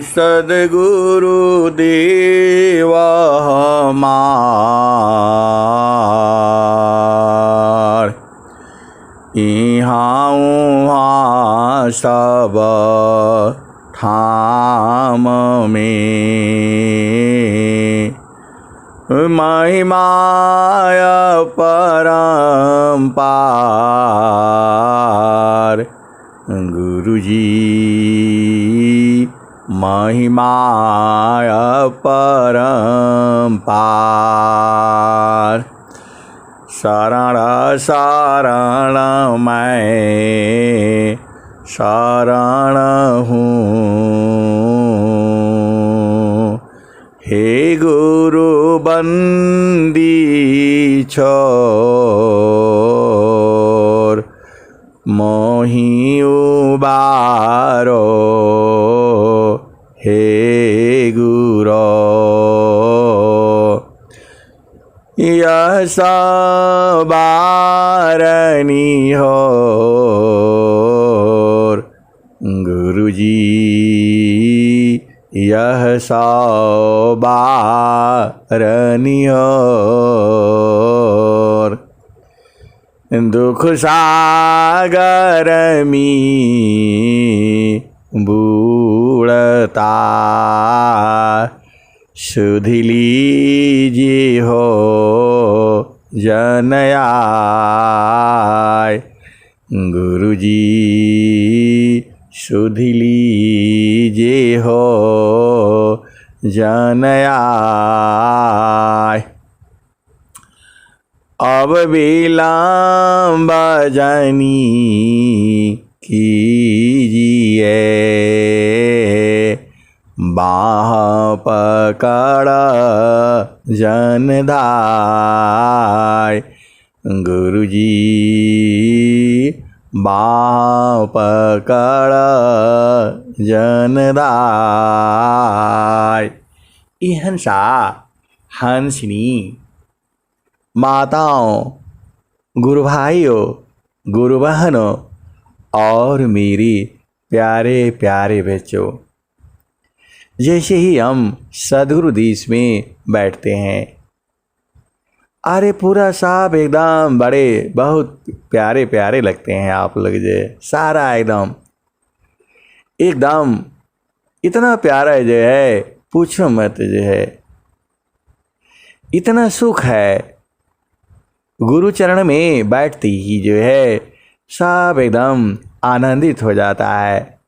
सद्गुरु देव हमार। इहाँ उहाँ सब ठाम में महिमाय परम्पार। गुरुजी महिमाय परम्पार। शरण शरण मैं शरण हूँ, हे गुरु बंदी छोर। मोहि उबारो हे गुरो। यह सवारनी हो गुरुजी, यह सवारनी हो। दुख सागर में बूढ़ता सुध लीजिए हो जनयाय। गुरुजी सुध लीजिए हो जनयाय। अब विलम्ब जानी कीजिए, बाह पकड़ जनदाय। गुरुजी बाह पकड़ जनदाय। ये हंसा हंसनी माताओं, गुरु भाइयों, गुरु बहनों और मेरी प्यारे प्यारे बच्चों, जैसे ही हम सद्गुरु देश में बैठते हैं, अरे पूरा साहब एकदम बड़े बहुत प्यारे प्यारे लगते हैं आप लोग। जो सारा एकदम एकदम इतना प्यारा जो है पूछो मत। जो है इतना सुख है गुरु चरण में बैठते ही जो है सब एकदम आनंदित हो जाता है।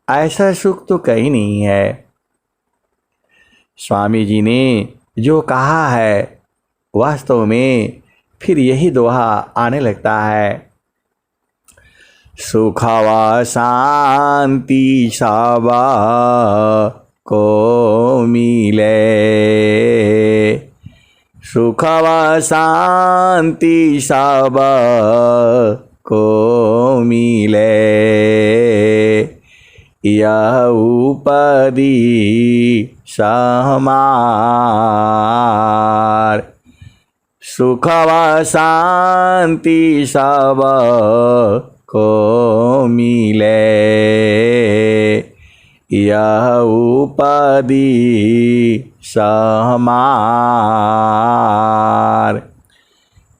ऐसा सुख तो कहीं नहीं है। स्वामी जी ने जो कहा है वास्तव में फिर यही दोहा आने लगता है। सुख व शांति सब को मिले, सुख व शांति सब को मिले। यह उपदेश हमार। सुख व शांति सब को मिले। यह उपदेश हमार।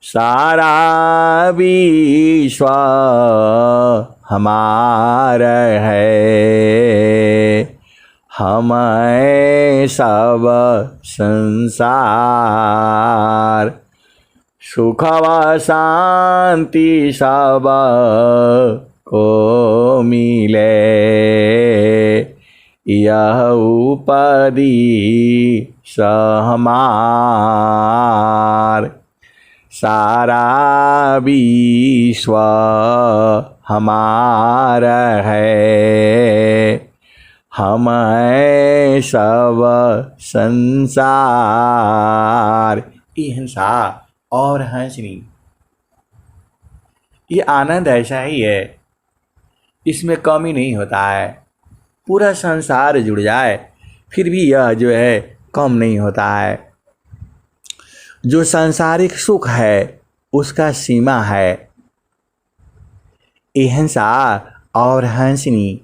सारा विश्व हमार है, हमें सब संसार। सुख व शांति सब को मिले। यह उपदेश हमार। सारा विश्व हमार है, हमें सब संसार। ये हंसा और हंसनी, ये आनंद ऐसा ही है, इसमें कमी नहीं होता है। पूरा संसार जुड़ जाए फिर भी यह जो है कम नहीं होता है। जो सांसारिक सुख है उसका सीमा है। ये हंसा और हंसनी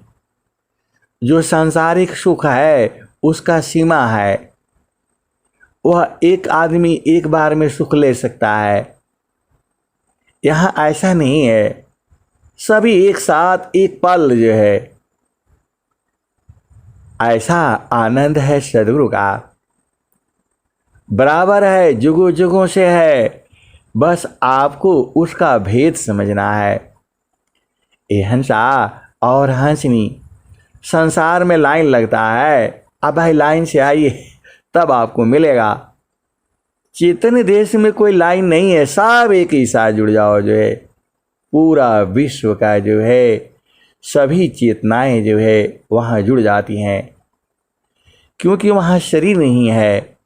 जो सांसारिक सुख है उसका सीमा है। वह एक आदमी एक बार में सुख ले सकता है। यहाँ ऐसा नहीं है, सभी एक साथ एक पल जो है, ऐसा आनंद है सदगुरु का। बराबर है, जुगों जुगों से है, बस आपको उसका भेद समझना है। ये हंसा और हंसनी संसार में लाइन लगता है, अब भाई लाइन से आइए तब आपको मिलेगा। चेतन देश में कोई लाइन नहीं है, सब एक ही साथ जुड़ जाओ जो है, पूरा विश्व का जो है सभी चेतनाएं जो है वहाँ जुड़ जाती हैं, क्योंकि वहाँ शरीर नहीं है।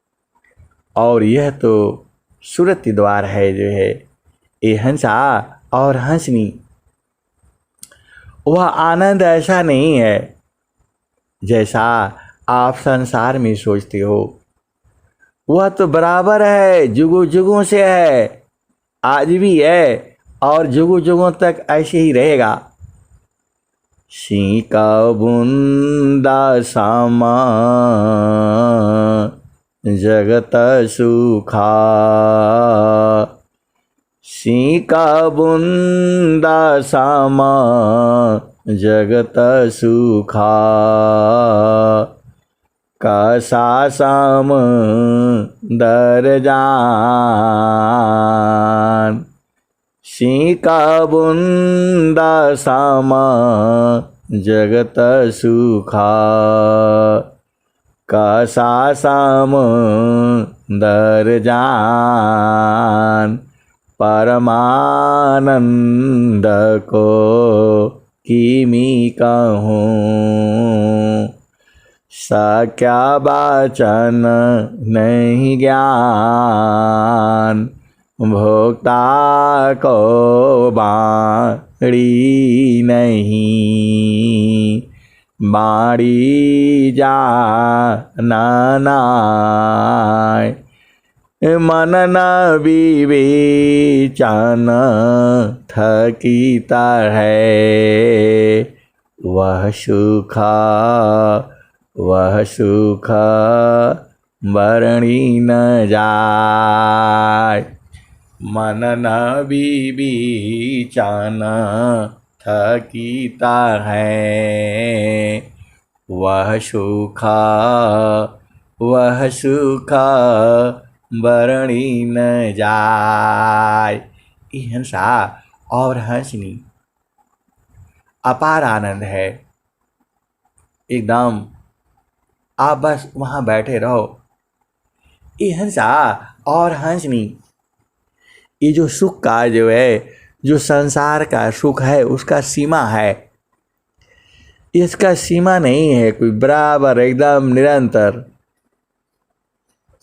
और यह तो सुरति द्वार है जो है। ये हंसा और हंसनी, वह आनंद ऐसा नहीं है जैसा आप संसार में सोचते हो। वह तो बराबर है, जुगों जुगों से है, आज भी है और जुगों जुगों तक ऐसे ही रहेगा। सीका बुंदा सामा जगत सुखा, सीका बुंदा सामा जगत सुखा, कसा साम दर जान, सीका बुंदा सामा जगत सुखा, कसा साम दर जान, परमानंद को किमी कहूँ, सक्या वाचन नहीं ज्ञान, भोक्ता को बाड़ी नहीं, बाड़ी जा नाय, मन न विवेचन थकीता है, वह सुख वर्णी न जाय, मन न विवेचन थकीता है, वह सुख वर्णी न जाय। ये हंसा और हंसनी अपार आनंद है, एकदम आप बस वहाँ बैठे रहो। ये हंसा और हंसनी, ये जो सुख का जो है, जो संसार का सुख है उसका सीमा है, इसका सीमा नहीं है कोई, बराबर एकदम निरंतर।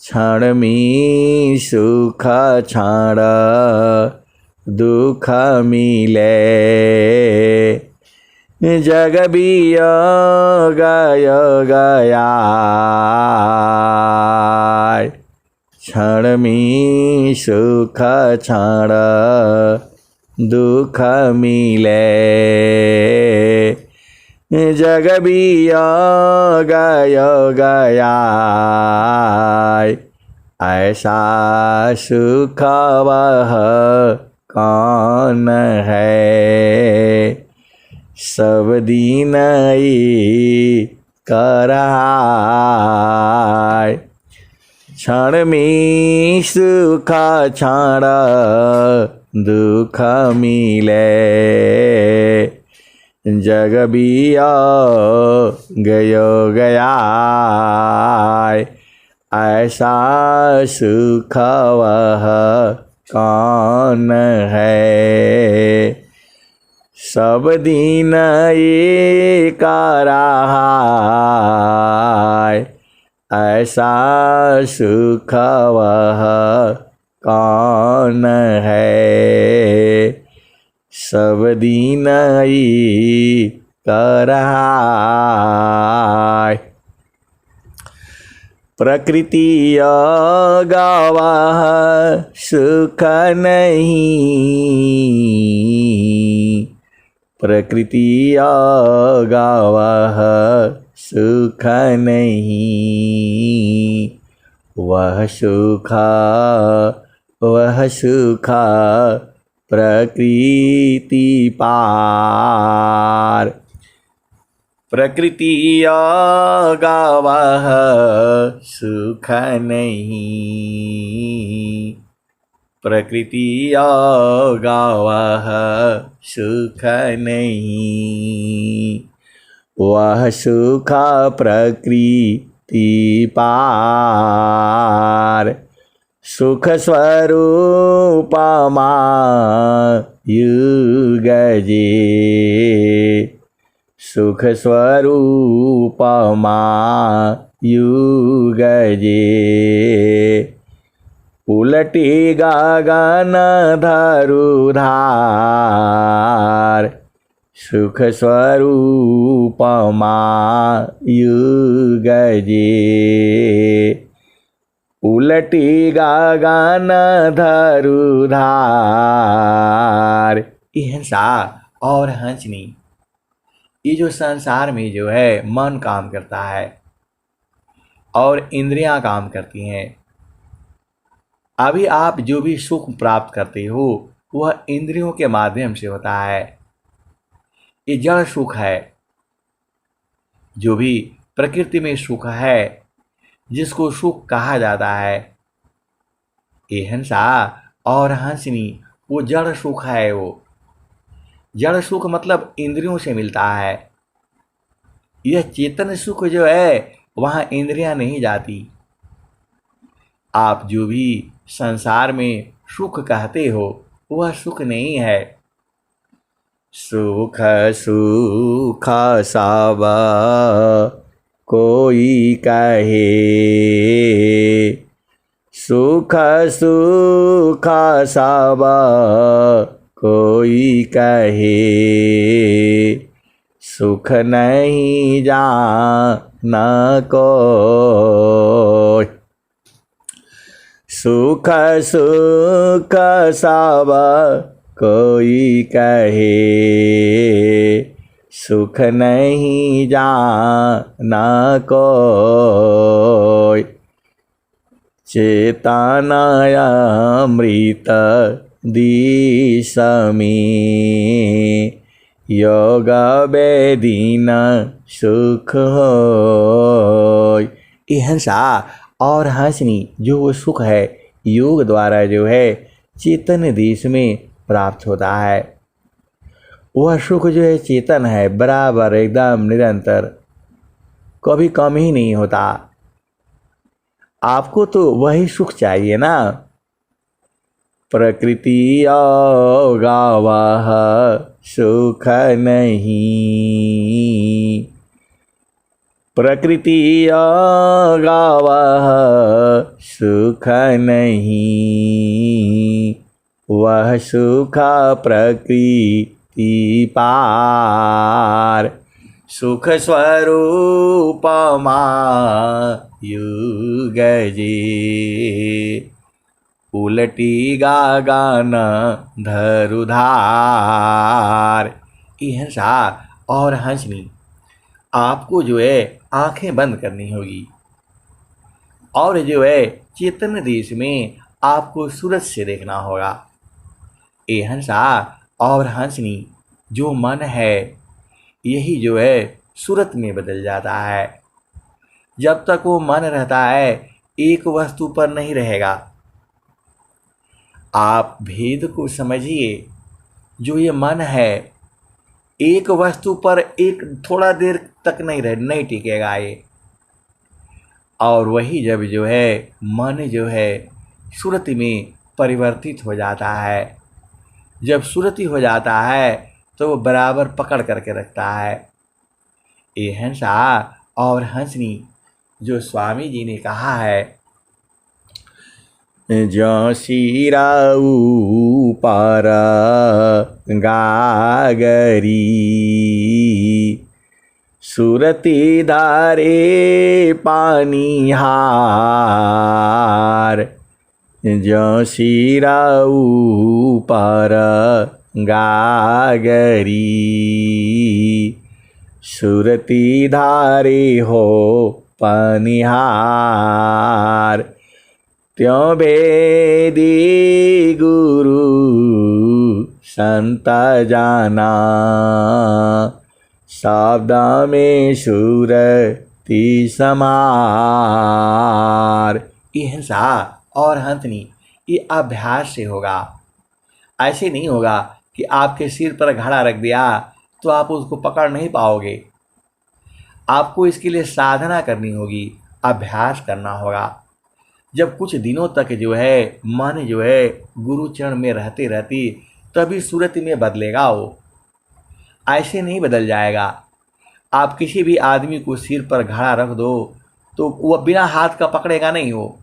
क्षण में सुख क्षण दुख मिले, जग वियोग गया, क्षण में सुख क्षण दुख मिले, जग वियोग गया, ऐसा सुख वह कौन है, सब दिन कराय, क्षण में सुख क्षण दुख मिले, जग वियोग गया, ऐसा सुख वह कौन है, सब दिन एक रहाय, ऐसा सुख वह कौन है, सब दिन एक रहाय। प्रकृति गवाह सुख नहीं, प्रकृति गावह सुख नहीं, वह सुख प्रकृति पार। प्रकृति गावह सुख नहीं, प्रकृति गावह सुख नहीं, वह सुख प्रकृति पार। सुख स्वरूप युग जे, सुख स्वरूप युग जे, उलटी गगन धरुधार। सुख स्वरूप युग जे, उलटी गगन धरुधार। हिंसा और हंसनी, ये जो संसार में जो है मन काम करता है और इंद्रियां काम करती हैं। अभी आप जो भी सुख प्राप्त करते हो वह इंद्रियों के माध्यम से होता है। ये जड़ सुख है। जो भी प्रकृति में सुख है जिसको सुख कहा जाता है, ये हिंसा और हंसनी वो जड़ सुख है। वो जड़ सुख मतलब इंद्रियों से मिलता है। यह चेतन सुख जो है वहाँ इंद्रियां नहीं जाती। आप जो भी संसार में सुख कहते हो वह सुख नहीं है। सुख सुख सब कोई कहे, सुख सुख सब कोई कहे, सुख नहीं जाना कोई। सुख सुख सब कोई कहे, सुख नहीं जाना कोई। चेतना अमृत दिश में, योग वेदीन सुख होय। ये हंसा और हंसनी जो वो सुख है योग द्वारा जो है चेतन देश में प्राप्त होता है। वह सुख जो है चेतन है, बराबर एकदम निरंतर, कभी कम ही नहीं होता। आपको तो वही सुख चाहिए ना। प्रकृति गावह सुख नहीं, प्रकृति गावह सुख नहीं, वह सुख प्रकृति पार। सुख स्वरूप युग जे, उलटी गगन धरुधार। ये हंसा और हंसनी आपको जो है आंखें बंद करनी होगी और जो है चेतन देश में आपको सूरज से देखना होगा। ये हंसा और हंसनी जो मन है यही जो है सूरत में बदल जाता है। जब तक वो मन रहता है एक वस्तु पर नहीं रहेगा। आप भेद को समझिए। जो ये मन है एक वस्तु पर एक थोड़ा देर तक नहीं टिकेगा ये। और वही जब जो है मन जो है सुरति में परिवर्तित हो जाता है, जब सुरति हो जाता है तो वो बराबर पकड़ करके रखता है। ये हंसा और हंसनी जो स्वामी जी ने कहा है, जो सिराऊ पर गागरी, सुरती धारे पानी हार। जो सिराऊ पर गागरी, सुरती धारे हो पनिहार, त्यों बेदी गुरु संत जाना, शब्द में सुरती समार। ये हिंसा और हंसनी ये अभ्यास से होगा। ऐसे नहीं होगा कि आपके सिर पर घड़ा रख दिया तो आप उसको पकड़ नहीं पाओगे। आपको इसके लिए साधना करनी होगी, अभ्यास करना होगा। जब कुछ दिनों तक जो है मन जो है गुरु चरण में रहते रहती तभी सूरत में बदलेगा। वो ऐसे नहीं बदल जाएगा। आप किसी भी आदमी को सिर पर घड़ा रख दो तो वह बिना हाथ का पकड़ेगा नहीं, वो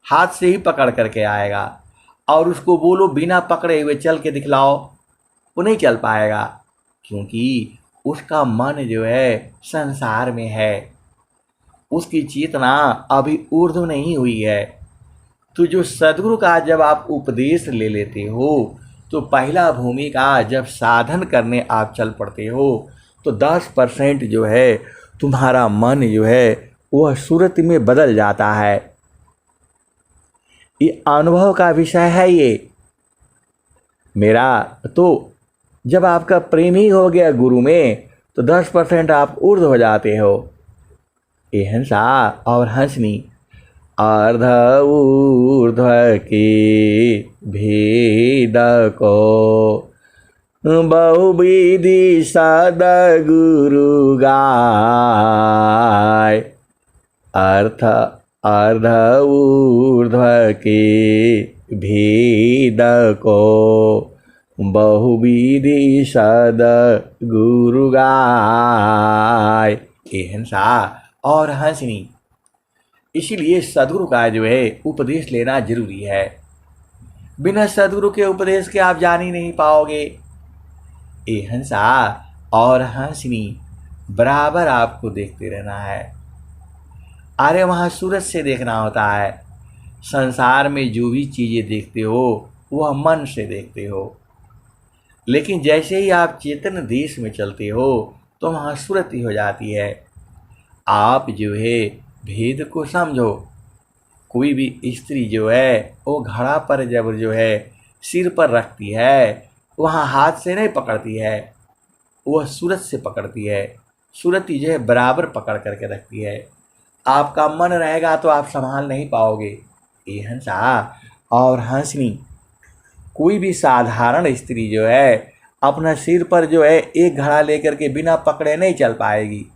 हाथ से ही पकड़ करके आएगा। और उसको बोलो बिना पकड़े हुए चल के दिखलाओ, वो नहीं चल पाएगा, क्योंकि उसका मन जो है संसार में है, उसकी चेतना अभी ऊर्ध्व नहीं हुई है। तो जो सदगुरु का जब आप उपदेश ले लेते हो तो पहला भूमिका जब साधन करने आप चल पड़ते हो तो 10% जो है तुम्हारा मन जो है वह सूरत में बदल जाता है। ये अनुभव का विषय है ये मेरा। तो जब आपका प्रेम ही हो गया गुरु में तो 10% आप ऊर्ध्व हो जाते हो। ये हिंसा और हंसनी अर्ध ऊर्ध्व के भेद को बहुविधि सदगुरु गाय, अर्थ अर्ध ऊर्ध्व के भेद को बहुविधि सदगुरु गाय। ये हिंसा और हंसनी, इसीलिए सदगुरु का जो है उपदेश लेना जरूरी है। बिना सदगुरु के उपदेश के आप जान ही नहीं पाओगे। ये हिंसा और हंसनी बराबर आपको देखते रहना है। अरे वहाँ सूरज से देखना होता है। संसार में जो भी चीज़ें देखते हो वह मन से देखते हो, लेकिन जैसे ही आप चेतन देश में चलते हो तो वहाँ सूरत ही हो जाती है। आप जो है भेद को समझो। कोई भी स्त्री जो है वो घड़ा पर जब जो है सिर पर रखती है वहाँ हाथ से नहीं पकड़ती है, वह सूरत से पकड़ती है। सूरत ही जो है बराबर पकड़ करके रखती है। आपका मन रहेगा तो आप संभाल नहीं पाओगे। ये हिंसा और हंसनी, कोई भी साधारण स्त्री जो है अपना सिर पर जो है एक घड़ा लेकर के बिना पकड़े नहीं चल पाएगी।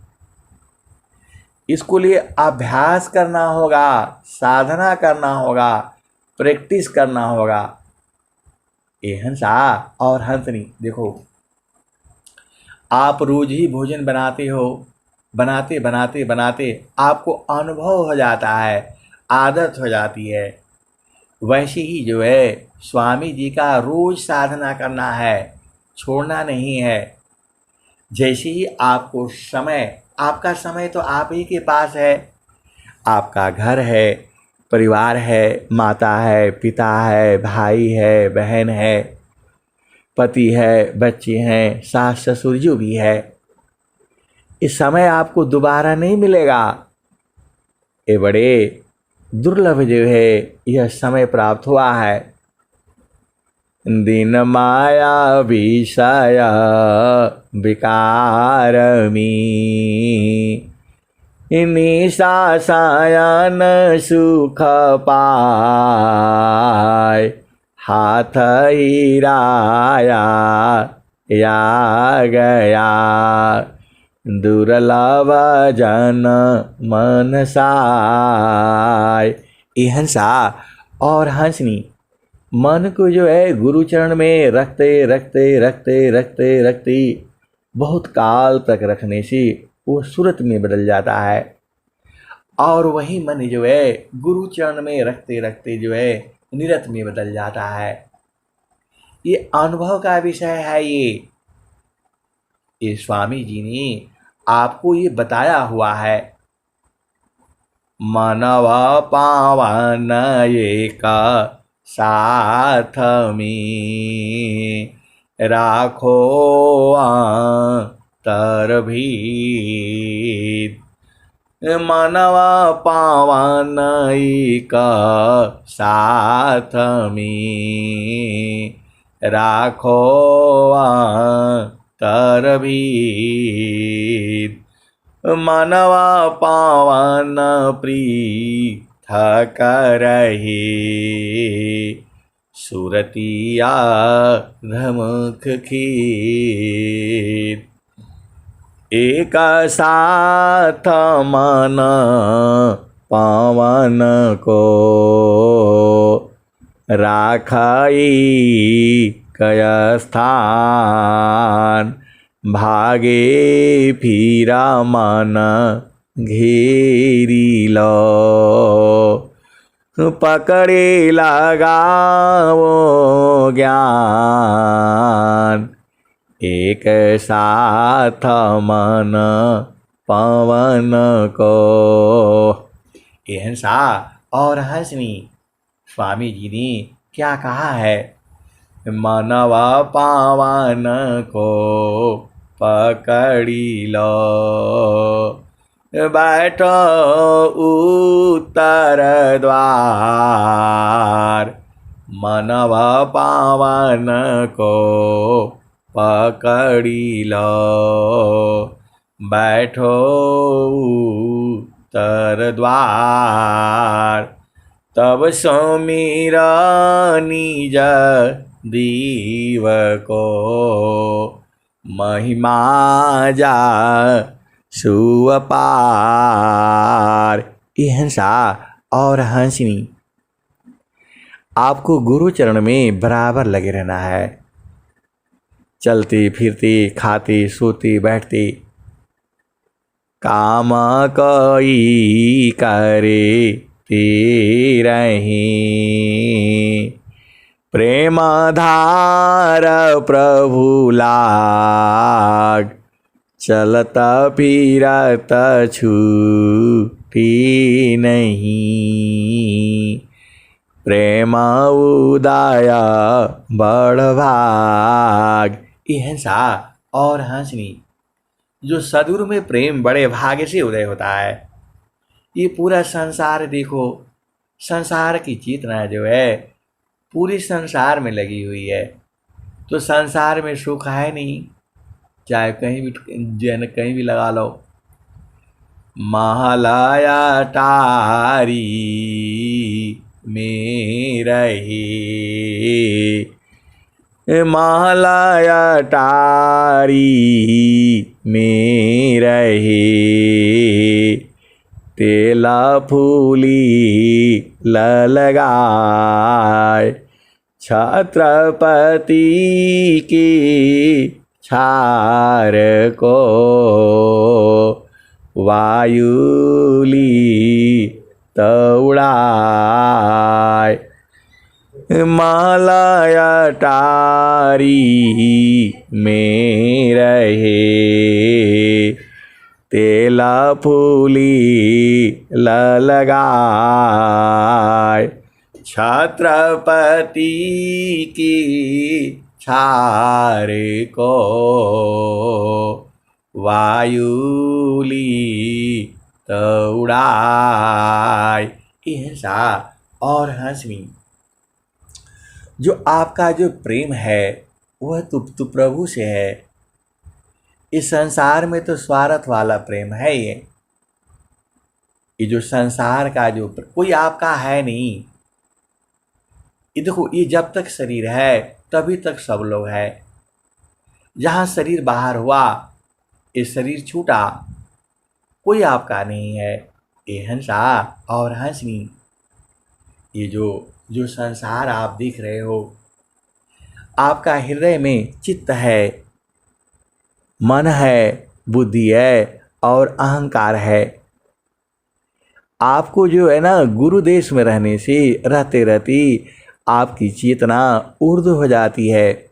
इसको लिए अभ्यास करना होगा, साधना करना होगा, प्रैक्टिस करना होगा। ये हिंसा और हंसनी देखो, आप रोज ही भोजन बनाते हो, बनाते बनाते बनाते आपको अनुभव हो जाता है, आदत हो जाती है। वैसे ही जो है स्वामी जी का रोज साधना करना है, छोड़ना नहीं है। जैसे ही आपको समय, आपका समय तो आप ही के पास है। आपका घर है, परिवार है, माता है, पिता है, भाई है, बहन है, पति है, बच्चे हैं, सास ससुर जो भी है। इस समय आपको दोबारा नहीं मिलेगा। ये बड़े दुर्लभ जो है यह समय प्राप्त हुआ है। दिन माया विषय विकार में, निशा सायन सुख पाय, हाथ हिराया या गया, दुर्लभ जन मन साय। ये हंसा और हंसनी मन को जो है गुरु चरण में रखते रखते रखते रखते रखते बहुत काल तक रखने से वो सूरत में बदल जाता है। और वही मन जो है गुरु चरण में रखते रखते जो है निरत में बदल जाता है। ये अनुभव का विषय है। ये स्वामी जी ने आपको ये बताया हुआ है। मानव पावन एक साथ में, राखो आंतर भीद। मानवा पावन का साथ में राखो आंतर भीद। मानवा पावन पृथक रहे सुरतिया धमुख खीर। एक साथ मन पावन को राखाई कय स्थान। भागे फिरा मन घेरी लो पकड़े लगाओ ज्ञान। एक साथ मन पवन को। ये हंसा और हंसनी स्वामी जी ने क्या कहा है? मानव पावन को पकड़ी लो बैठो उत्तर द्वार। मानव पावन को पकड़ी लो बैठो उत्तर द्वार। तब समीरा निज दीव को महिमा जा सुअपार। ये हंसा और हंसनी आपको गुरु चरण में बराबर लगे रहना है। चलती फिरती खाती सोती बैठती काम कोई करे रही। प्रेम धार प्रभु लाग चलत फिरत छूटी नहीं। प्रेम उदय बड़भाग। ये हंसा और हंसनी जो सदगुरु में प्रेम बड़े भाग्य से उदय होता है। ये पूरा संसार देखो, संसार की चेतना जो है पूरी संसार में लगी हुई है। तो संसार में सुख है नहीं, चाहे कहीं भी लगा लो। महालया टारी में रहे। महालया टारी में रहे। तेला फूली लगाए छत्रपति की छार को। वायुली तौड़ाए मालया टारी में रहे। तेला फूली लगाए छत्रपति की छार को। वायुली तौड़ाए। ऐसा और हंसवी जो आपका जो प्रेम है वह तो प्रभु से है। इस संसार में तो स्वार्थ वाला प्रेम है। ये जो संसार का जो कोई आपका है नहीं। ये देखो, ये जब तक शरीर है तभी तक सब लोग है। जहाँ शरीर बाहर हुआ, ये शरीर छूटा, कोई आपका नहीं है। ये हंसा और हंसनी ये जो संसार आप देख रहे हो, आपका हृदय में चित्त है, मन है, बुद्धि है और अहंकार है। आपको जो है ना गुरु देश में रहने से रहते रहती आपकी चेतना ऊर्ध्व हो जाती है।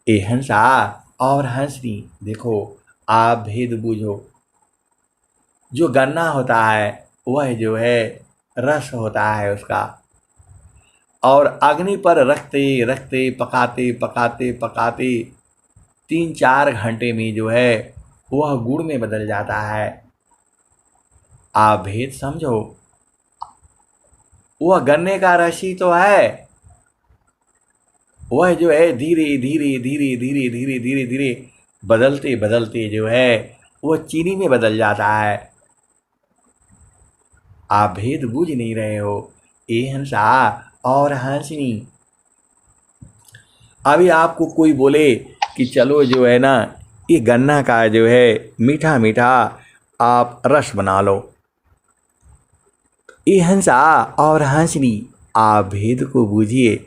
ये हंसा और हंसनी देखो, आप भेद बूझो। जो गन्ना होता है वह जो है रस होता है उसका, और अग्नि पर रखते रखते पकाते पकाते पकाते 3-4 घंटे में जो है वह गुड़ में बदल जाता है। आप भेद समझो, वह गन्ने का रस ही तो है, वह जो है धीरे धीरे धीरे धीरे धीरे धीरे धीरे बदलते बदलते जो है वह चीनी में बदल जाता है। आप भेद बूझ नहीं रहे हो। ए हंसा और हंसनी, अभी आपको कोई बोले कि चलो जो है ना ये गन्ना का जो है मीठा मीठा आप रस बना लो। ये हंसा और हंसनी, आप भेद को बूझिए।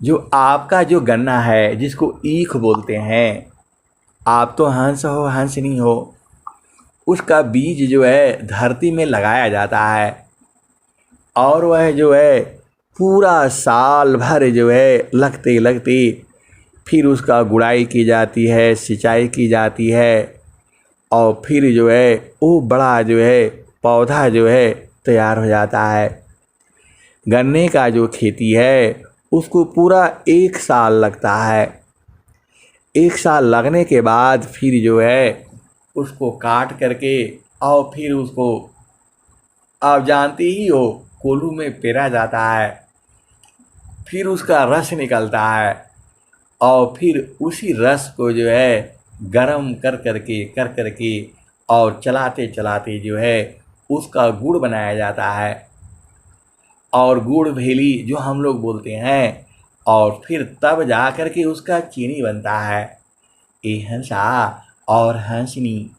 जो आपका जो गन्ना है जिसको ईख बोलते हैं, आप तो हंस हो हंसनी हो, उसका बीज जो है धरती में लगाया जाता है और वह जो है पूरा साल भर जो है लगते लगते फिर उसका गुड़ाई की जाती है, सिंचाई की जाती है और फिर जो है वो बड़ा जो है पौधा जो है तैयार हो जाता है। गन्ने का जो खेती है उसको पूरा 1 साल लगता है। 1 साल लगने के बाद फिर जो है उसको काट करके और फिर उसको आप जानते ही हो कोल्हू में पेरा जाता है, फिर उसका रस निकलता है और फिर उसी रस को जो है गरम कर करके और चलाते चलाते जो है उसका गुड़ बनाया जाता है और गुड़ भेली जो हम लोग बोलते हैं और फिर तब जा कर के उसका चीनी बनता है। ए हंसा और हंसनी,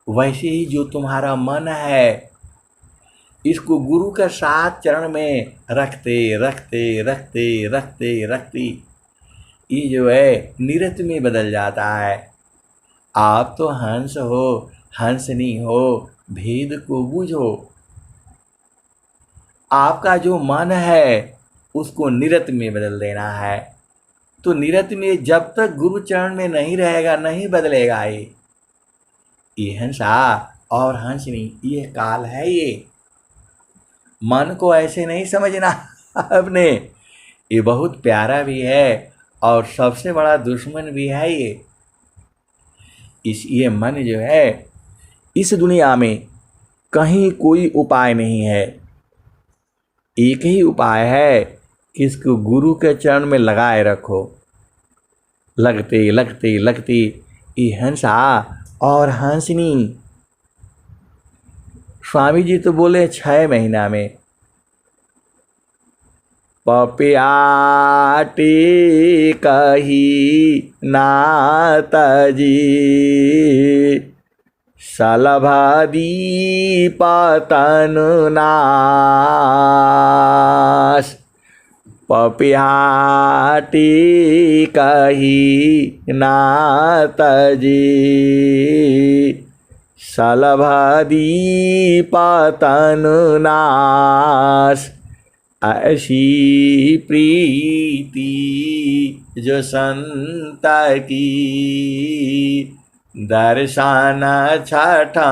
वैसे ही जो तुम्हारा मन है इसको गुरु के 7 चरण में रखते रखते रखते रखते रखते ये जो है निरत में बदल जाता है। आप तो हंस हो हंसनी हो, भेद को बूझो। आपका जो मन है उसको निरत में बदल देना है। तो निरत में जब तक गुरु चरण में नहीं रहेगा नहीं बदलेगा। ये हंसा और हंसनी, ये काल है। ये मन को ऐसे नहीं समझना आपने, ये बहुत प्यारा भी है और सबसे बड़ा दुश्मन भी है। ये मन जो है इस दुनिया में कहीं कोई उपाय नहीं है, एक ही उपाय है कि इसको गुरु के चरण में लगाए रखो। लगते लगते लगते ये हंसा और हंसनी, स्वामी जी तो बोले 6 महीना में। पपियाटी कही नात जी सलभादी पतन नाश। पपियाटी कही नात जी सलभादी पतन नाश। ऐसी प्रीति जो संत की दर्शन छठा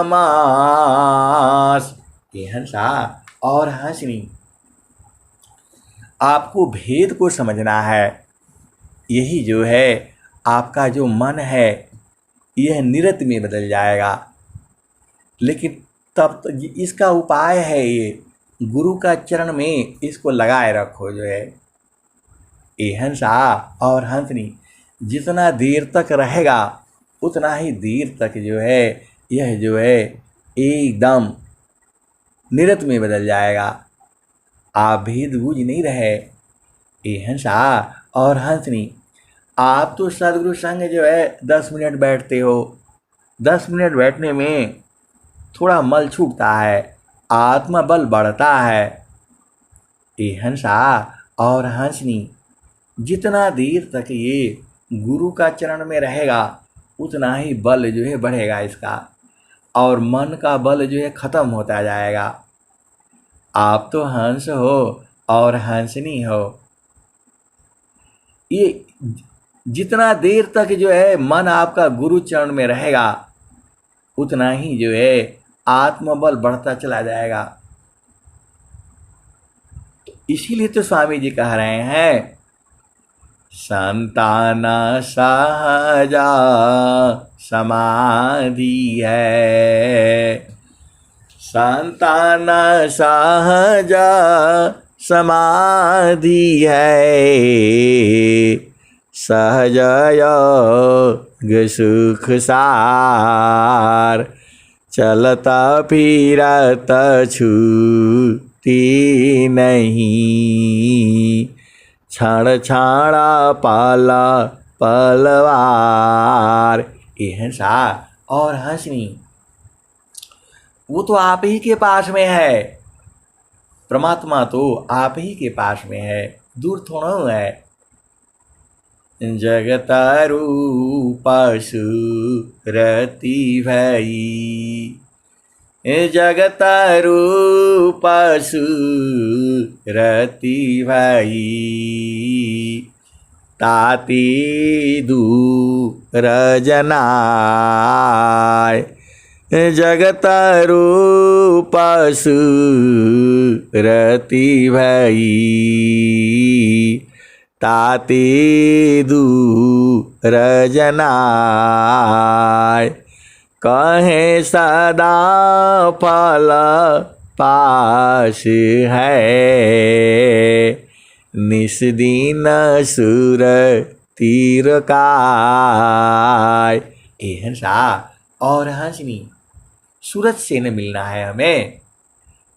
मास। ये हंसा और हंसनी, आपको भेद को समझना है। यही जो है आपका जो मन है यह निरत में बदल जाएगा। लेकिन तब तो इसका उपाय है, ये गुरु का चरण में इसको लगाए रखो। जो है ये हंसा और हंसनी जितना देर तक रहेगा उतना ही देर तक जो है यह जो है एकदम निरत में बदल जाएगा। आप भेद बूझ नहीं रहे। ये हंसा और हंसनी, आप तो सदगुरु संग जो है 10 मिनट बैठते हो, 10 मिनट बैठने में थोड़ा मल छूटता है, आत्मबल बढ़ता है। ये हंसा और हंसनी जितना देर तक ये गुरु का चरण में रहेगा उतना ही बल जो है बढ़ेगा इसका और मन का बल जो है ख़त्म होता जाएगा। आप तो हंस हो और हंसनी हो। ये जितना देर तक जो है मन आपका गुरु चरण में रहेगा उतना ही जो है आत्मबल बढ़ता चला जाएगा। तो इसीलिए तो स्वामी जी कह रहे हैं संतान सहजा समाधि है, संतान सहजा समाधि है, सहज योग सुख सार, चलता फिरत छूटी नहीं, क्षण क्षणा पाला पलवार। ये सा और हंसनी वो तो आप ही के पास में है, परमात्मा तो आप ही के पास में है, दूर थोड़ा है। जगत रूप सुरति भई, जगत रूप सुरति भई, ताति दूर जनाय, जगत रूप सुरति भई, ताति दूर जनाय, कहे सदा फल पास है, निस दिन सुर तीर काय। सा और हंसनी सूरज से न मिलना है हमें,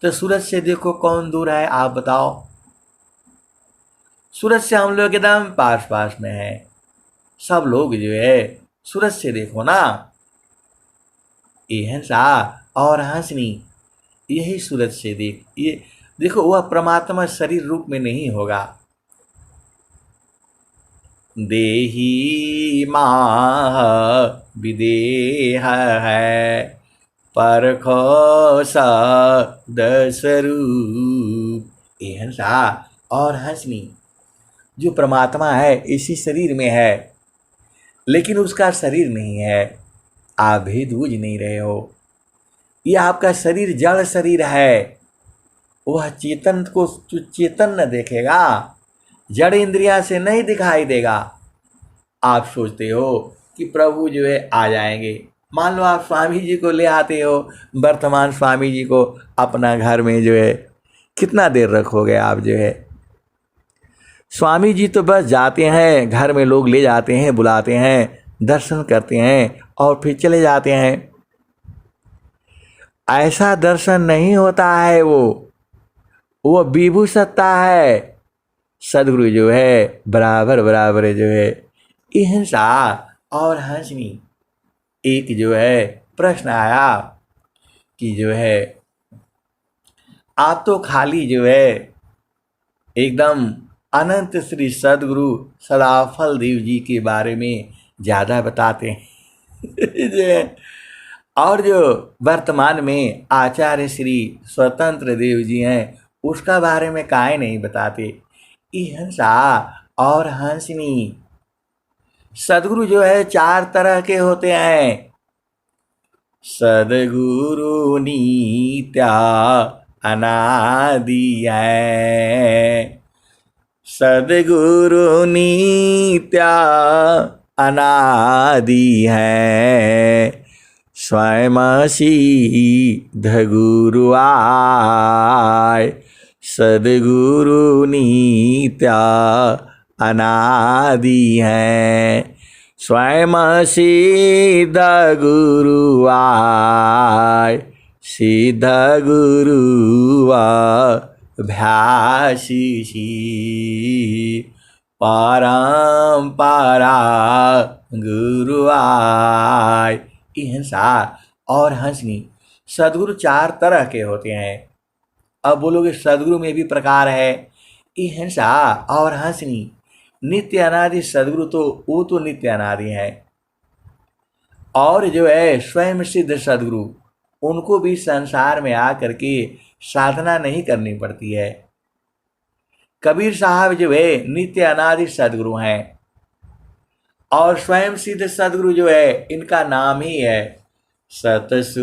तो सूरज से देखो कौन दूर है, आप बताओ। सूरज से हम लोग एकदम पास पास में है, सब लोग जो है सूरज से देखो ना। ये सा और हंसनी यही सूरज से देख, ये देखो वह परमात्मा शरीर रूप में नहीं होगा। देही माह विदेह है, परखो सदस्वरूप। ये सा और हंसनी जो परमात्मा है इसी शरीर में है, लेकिन उसका शरीर नहीं है, आप भेद बूझ नहीं रहे हो। यह आपका शरीर जड़ शरीर है, वह चेतन को चेतन न देखेगा, जड़ इंद्रिया से नहीं दिखाई देगा। आप सोचते हो कि प्रभु जो है आ जाएंगे, मान लो आप स्वामी जी को ले आते हो, वर्तमान स्वामी जी को अपना घर में जो है कितना देर रखोगे आप जो है। स्वामी जी तो बस जाते हैं, घर में लोग ले जाते हैं, बुलाते हैं, दर्शन करते हैं और फिर चले जाते हैं। ऐसा दर्शन नहीं होता है, वो विभू सत्ता है। सदगुरु जो है बराबर बराबर जो है। हिंसा और हंसनी एक जो है प्रश्न आया कि जो है आप तो खाली जो है एकदम अनंत श्री सदगुरु सदाफल देव जी के बारे में ज़्यादा बताते हैं और जो वर्तमान में आचार्य श्री स्वतंत्र देव जी हैं उसका बारे में काहे नहीं बताते। हंसा और हंसनी सदगुरु जो है 4 तरह के होते हैं। सदगुरु नित्या अनादि है, सदगुरु नित्या अनादि है, स्वयं सिद्ध गुरु आय, सदगुरु नित्या अनादि है, स्वयं सिद्ध गुरु आय, सिद्ध गुरु अभ्यासी परम्परा गुरु आय। हिंसा और हंसनी सदगुरु 4 तरह के होते हैं। अब बोलोगे सदगुरु में भी प्रकार है। हिंसा और हंसनी नित्य अनादि सदगुरु तो वो तो नित्य अनादि है, और जो है स्वयं सिद्ध सदगुरु उनको भी संसार में आकर के साधना नहीं करनी पड़ती है। कबीर साहब जो है नित्य अनादि सदगुरु हैं, और स्वयं सिद्ध सदगुरु जो है इनका नाम ही है सतसुकृता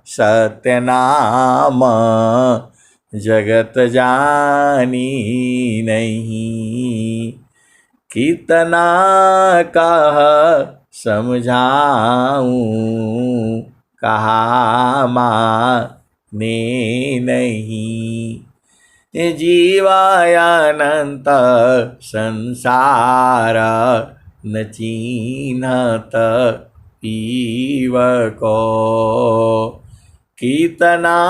सत्यनाम जगत जानी नहीं, कितना कह समझाऊं, कहा माने नहीं। जीवायानंत संसार, न चिन्हत पीव को, कितना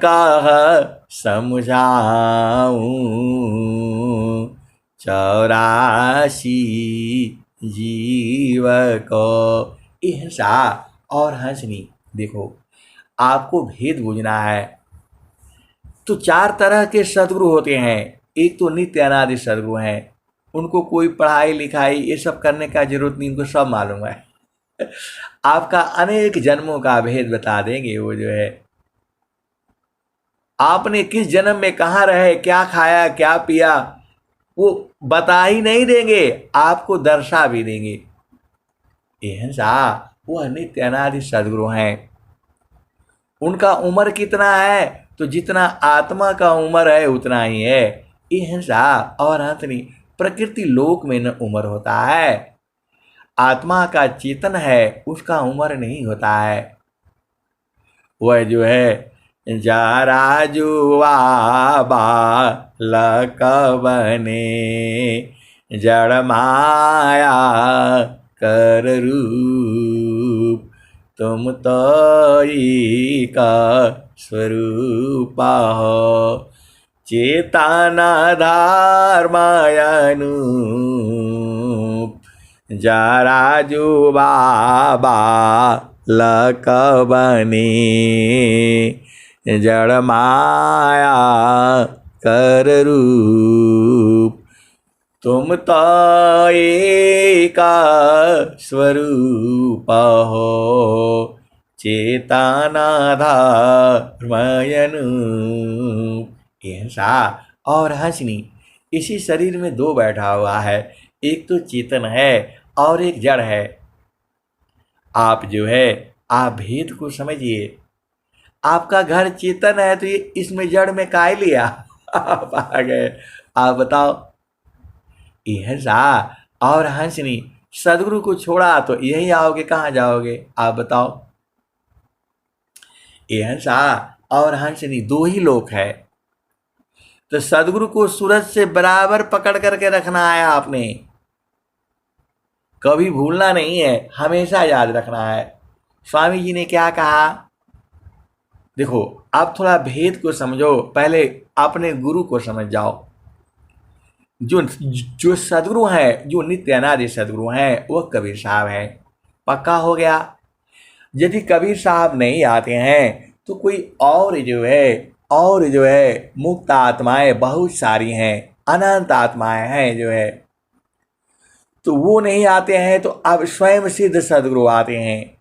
कह समझाऊं, 84 जीव को। हिंसा और हंसनी, देखो आपको भेद बूझना है तो 4 तरह के सद्गुरु होते हैं। एक तो नित्य अनादि सद्गुरु हैं, उनको कोई पढ़ाई लिखाई ये सब करने का जरूरत नहीं, उनको सब मालूम है। आपका अनेक जन्मों का भेद बता देंगे वो जो है। आपने किस जन्म में कहाँ रहे, क्या खाया क्या पिया, वो बता ही नहीं देंगे, आपको दर्शा भी देंगे। ऐसा वह नित्य अनादि सद्गुरु हैं। उनका उम्र कितना है, तो जितना आत्मा का उम्र है उतना ही है। हिंसा और हंसनी प्रकृति लोक में न उम्र होता है, आत्मा का चेतन है उसका उम्र नहीं होता है। वह जो है जरा जुआ बालक बने, जड़ माया कर रूप, तुम तो का स्वरूप हो, चेतना धर्मायनूप, जरा जो बाबा लक बने, जड़ माया कर रूप, तुम तो एका स्वरूप हो, चेतना धर्मयनूप। हिंसा और हंसनी इसी शरीर में दो बैठा हुआ है, एक तो चेतन है और एक जड़ है। आप जो है आप भेद को समझिए। आपका घर चेतन है तो ये इसमें जड़ में काय लिया आप आ गए। आप बताओ, हिंसा और हंसनी सदगुरु को छोड़ा तो यही आओगे, कहाँ जाओगे आप बताओ। हिंसा और हंसनी दो ही लोक है, तो सदगुरु को सूरज से बराबर पकड़ करके रखना है आपने, कभी भूलना नहीं है, हमेशा याद रखना है। स्वामी जी ने क्या कहा, देखो आप थोड़ा भेद को समझो, पहले अपने गुरु को समझ जाओ। जो सदगुरु हैं, जो नित्य अनादि सदगुरु हैं, वह कबीर साहब हैं। पक्का हो गया। यदि कबीर साहब नहीं आते हैं तो कोई और जो है मुक्त आत्माएं बहुत सारी हैं, अनंत आत्माएं हैं जो है, तो वो नहीं आते हैं तो अब स्वयं सिद्ध सदगुरु आते हैं,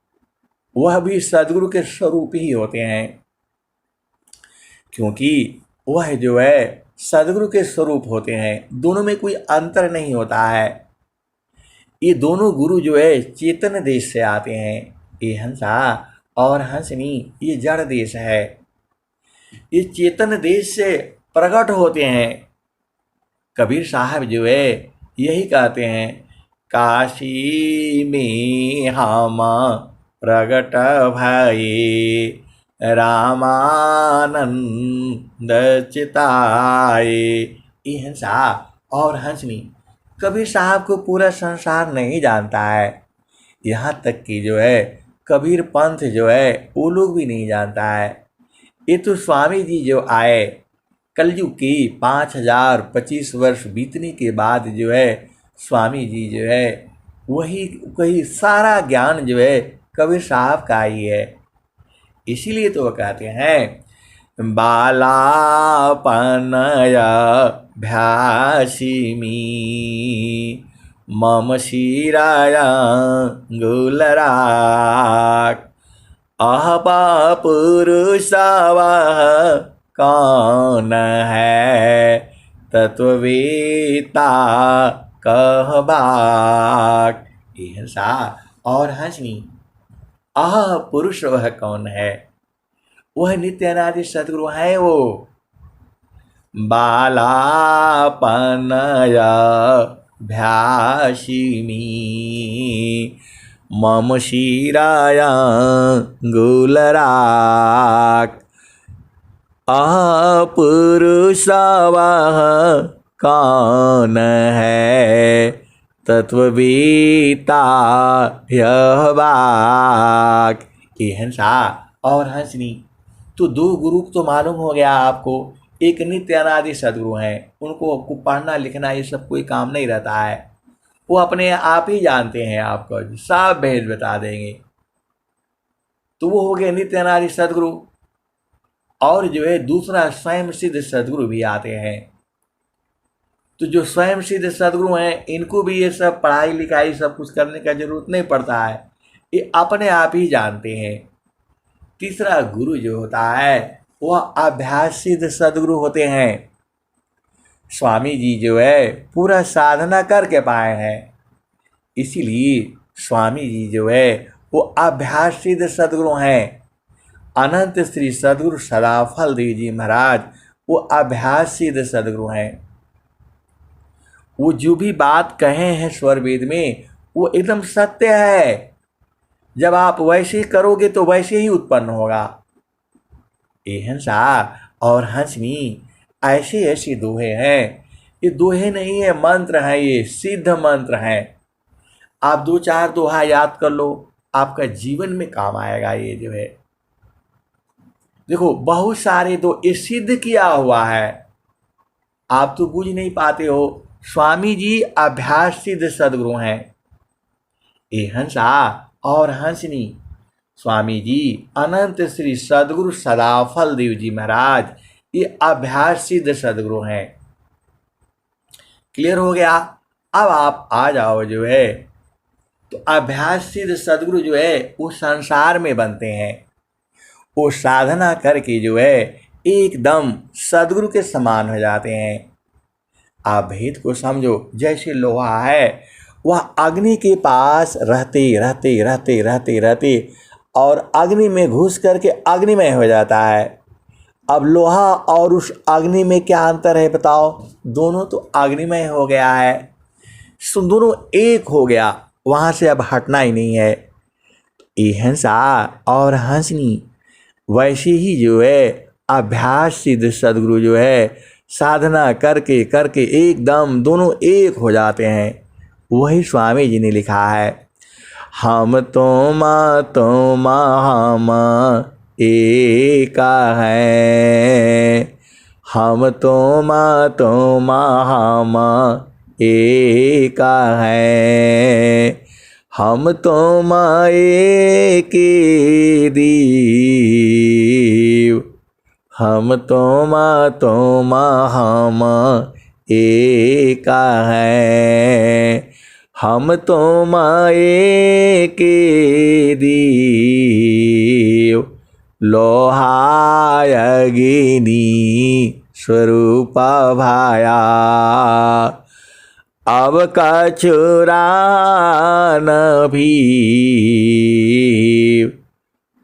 वह भी सदगुरु के स्वरूप ही होते हैं, क्योंकि वह जो है सदगुरु के स्वरूप होते हैं। दोनों में कोई अंतर नहीं होता है। ये दोनों गुरु जो है चेतन देश से आते हैं। ये हंसा और हंसनी ये जड़ देश है, ये चेतन देश से प्रकट होते हैं। कबीर साहब जो है यही कहते हैं, काशी में हम प्रगट भये, रामानंद चिताए। ये हंसा और हंसनी कबीर साहब को पूरा संसार नहीं जानता है, यहाँ तक कि जो है कबीर पंथ जो है वो लोग भी नहीं जानता है। ये तो स्वामी जी जो आए कलयुग की 5025 वर्ष बीतने के बाद जो है स्वामी जी जो है वही सारा ज्ञान जो है कबीर साहब का ही है। इसीलिए तो वो कहते हैं, बालापनया भ्यासिमी, मम शिरायांगुलराक, अहपा पुरुषावह कौन है, तत्ववेता कहबाक। हिंसा और हंसनी, अह पुरुष वह कौन है, वह नित्य अनादि सदगुरु हैं। वो बालापनया भ्यासिमी मम शिरायाङ्गुलराक् अपुरुषवः कौन है तत्ववेता यह वाक। ये हंसा और हंसनी, तो दो गुरु तो मालूम हो गया आपको। एक नित्य अनादि सदगुरु हैं, उनको पढ़ना लिखना ये सब कोई काम नहीं रहता है, वो अपने आप ही जानते हैं, आपको सब भेद बता देंगे। तो वो हो गए नित्य अनादि सदगुरु। और जो है दूसरा स्वयं सिद्ध सदगुरु भी आते हैं। तो जो स्वयं सिद्ध सदगुरु हैं, इनको भी ये सब पढ़ाई लिखाई सब कुछ करने का जरूरत नहीं पड़ता है, ये अपने आप ही जानते हैं। तीसरा गुरु जो होता है वह अभ्यास सिद्ध सदगुरु होते हैं। स्वामी जी जो है पूरा साधना करके पाए हैं, इसीलिए स्वामी जी जो है वो अभ्यास सिद्ध सदगुरु हैं। अनंत श्री सदगुरु सदाफल देव जी महाराज वो अभ्यास सिद्ध सदगुरु हैं। वो जो भी बात कहे हैं स्वर वेद में वो एकदम सत्य है। जब आप वैसे करोगे तो वैसे ही उत्पन्न होगा। ये हंसा और हंसनी ऐसे ऐसे दोहे हैं। ये दोहे नहीं है, मंत्र हैं, ये सिद्ध मंत्र हैं। आप दो चार दोहा याद कर लो, आपका जीवन में काम आएगा। ये जो है देखो बहुत सारे तो ये सिद्ध किया हुआ है, आप तो बुझ नहीं पाते हो। स्वामी जी अभ्यास सिद्ध सदगुरु हैं। ये हंसा और हंसनी स्वामी जी अनंत श्री सदगुरु सदाफल देव जी महाराज ये अभ्यास सिद्ध सदगुरु हैं। क्लियर हो गया। अब आप आ जाओ जो है, तो अभ्यास सिद्ध सदगुरु जो है वो संसार में बनते हैं। वो साधना करके जो है एकदम सदगुरु के समान हो जाते हैं। आप भेद को समझो। जैसे लोहा है, वह अग्नि के पास रहते रहते रहते रहते रहते और अग्नि में घुस करके अग्निमय हो जाता है। अब लोहा और उस अग्नि में क्या अंतर है बताओ? दोनों तो अग्निमय हो गया है, दोनों एक हो गया, वहाँ से अब हटना ही नहीं है। ये हंसा और हंसनी वैसे ही जो है अभ्यास सिद्ध सदगुरु जो है साधना करके करके एकदम दोनों एक हो जाते हैं। वही स्वामी जी ने लिखा है, हम तुम हम एक है, हम तुम हम एक है, हम तुम एक दीव, हम तुम हम एक है, हम तुम एक दीव, लोहा अग्नि स्वरूप भाया, अब कछुरा न भी,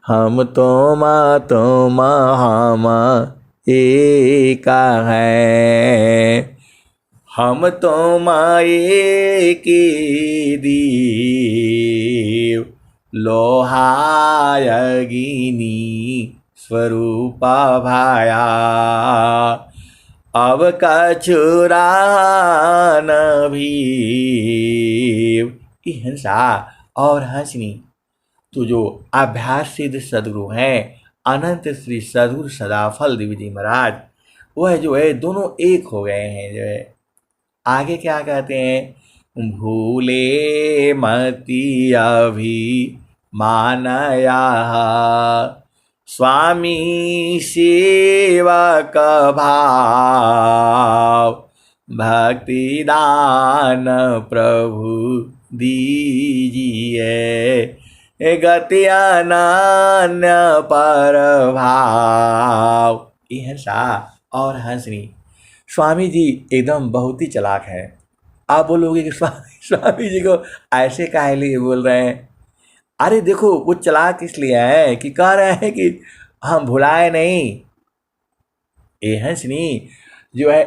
हम तुम हम एक है, हम तुम एक दीव, लोहा अग्नि स्वरूप भाया, अब कछुरा न भी। हंसा और हंसनी तो जो अभ्यास सिद्ध सदगुरु हैं अनंत श्री सदगुरु सदाफल देव जी महाराज, वह जो है दोनों एक हो गए हैं। जो है आगे क्या कहते हैं, भूले मति अभी मानया, स्वामी सेवक भाव, भक्ति दान प्रभु दीजिए, गति अनन्य पर भाव। ये हंसा और हंसनी स्वामी जी एकदम बहुत ही चालाक है। आप बोलोगे कि स्वामी जी को ऐसे काहे लिए बोल रहे हैं? अरे देखो वो चालाक इसलिए है कि कह रहे हैं कि हम भुलाए नहीं। ये हंसनी जो है,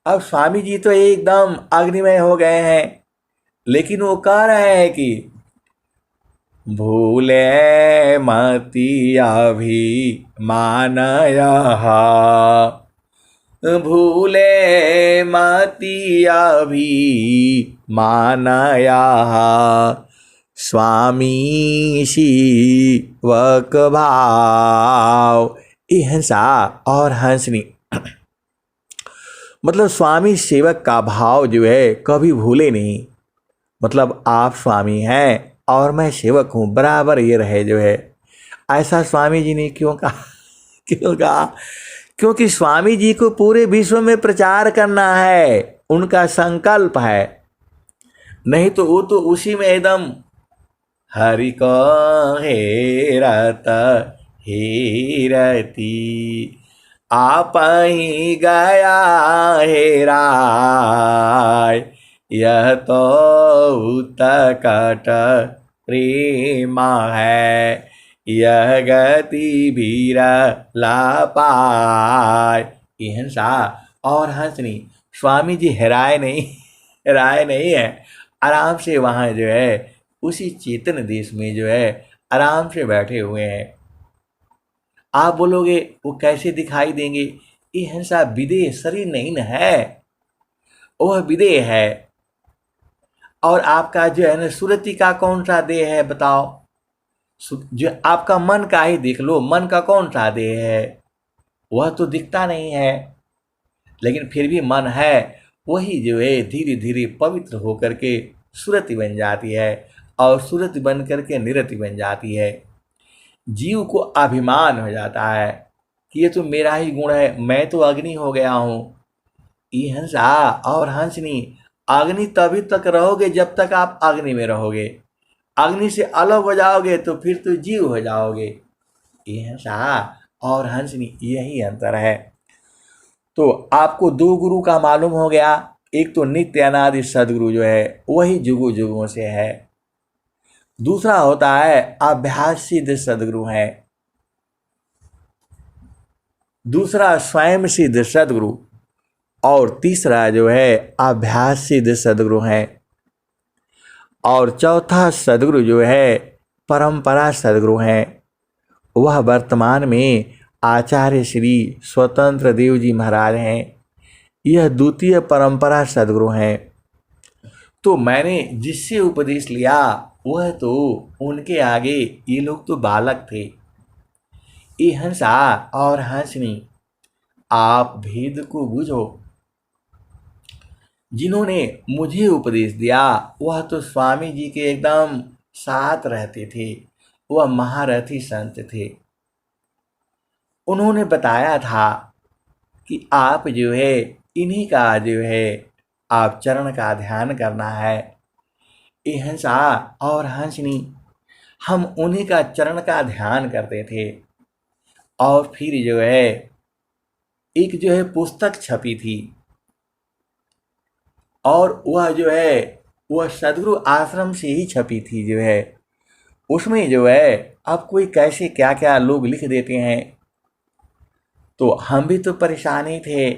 अब स्वामी जी तो एकदम अग्निमय हो गए हैं, लेकिन वो कह रहे हैं कि भूले मति अभिमान भूले मति अभिमान स्वामी शिवक भाव। ये हंसा और हंसनी मतलब स्वामी सेवक का भाव जो है कभी भूले नहीं। मतलब आप स्वामी हैं और मैं सेवक हूँ, बराबर ये रहे जो है। ऐसा स्वामी जी ने क्यों कहा? क्यों कहा? क्योंकि स्वामी जी को पूरे विश्व में प्रचार करना है, उनका संकल्प है। नहीं तो वो तो उसी में एकदम हरि को हेरत हेरती आप ही गया हेराय यह तो उत्कट प्रेमा है यह गति बिरला पाय। हिंसा और हंसनी स्वामी जी हेराए नहीं है, आराम से वहाँ जो है उसी चेतन देश में जो है आराम से बैठे हुए हैं। आप बोलोगे वो कैसे दिखाई देंगे? ये हिंसा विदेह शरीर नहीं न है, वह विदेह है। और आपका जो है ना सुरति का कौन सा देह है बताओ? जो आपका मन का ही देख लो, मन का कौन सा देह है? वह तो दिखता नहीं है, लेकिन फिर भी मन है। वही जो है धीरे धीरे पवित्र होकर के सुरति बन जाती है और सुरति बन करके निरति बन जाती है। जीव को अभिमान हो जाता है कि ये तो मेरा ही गुण है, मैं तो अग्नि हो गया हूँ। ये हंसा और हंसनी अग्नि तभी तक रहोगे जब तक आप अग्नि में रहोगे। अग्नि से अलग हो जाओगे तो फिर तो जीव हो जाओगे। ये हंसा और हंसनी यही अंतर है। तो आपको दो गुरु का मालूम हो गया। एक तो नित्य अनादि सदगुरु जो है वही जुगों जुगों से है। दूसरा होता है अभ्यास सिद्ध सदगुरु है। दूसरा स्वयं सिद्ध सदगुरु और तीसरा जो है अभ्यास सिद्ध सदगुरु है। और चौथा सदगुरु जो है परंपरा सदगुरु है। वह वर्तमान में आचार्य श्री स्वतंत्र देव जी महाराज हैं। यह द्वितीय परंपरा सदगुरु हैं। तो मैंने जिससे उपदेश लिया वह तो उनके आगे ये लोग तो बालक थे। ये हंसा और हंसनी आप भेद को बुझो। जिन्होंने मुझे उपदेश दिया वह तो स्वामी जी के एकदम साथ रहते थे, वह महारथी संत थे। उन्होंने बताया था कि आप जो है इन्हीं का जो है आप चरण का ध्यान करना है। ये हंसा और हंसनी हम उन्हीं का चरण का ध्यान करते थे। और फिर जो है एक जो है पुस्तक छपी थी और वह जो है वह सदगुरु आश्रम से ही छपी थी जो है। उसमें जो है अब कोई कैसे क्या क्या लोग लिख देते हैं, तो हम भी तो परेशान ही थे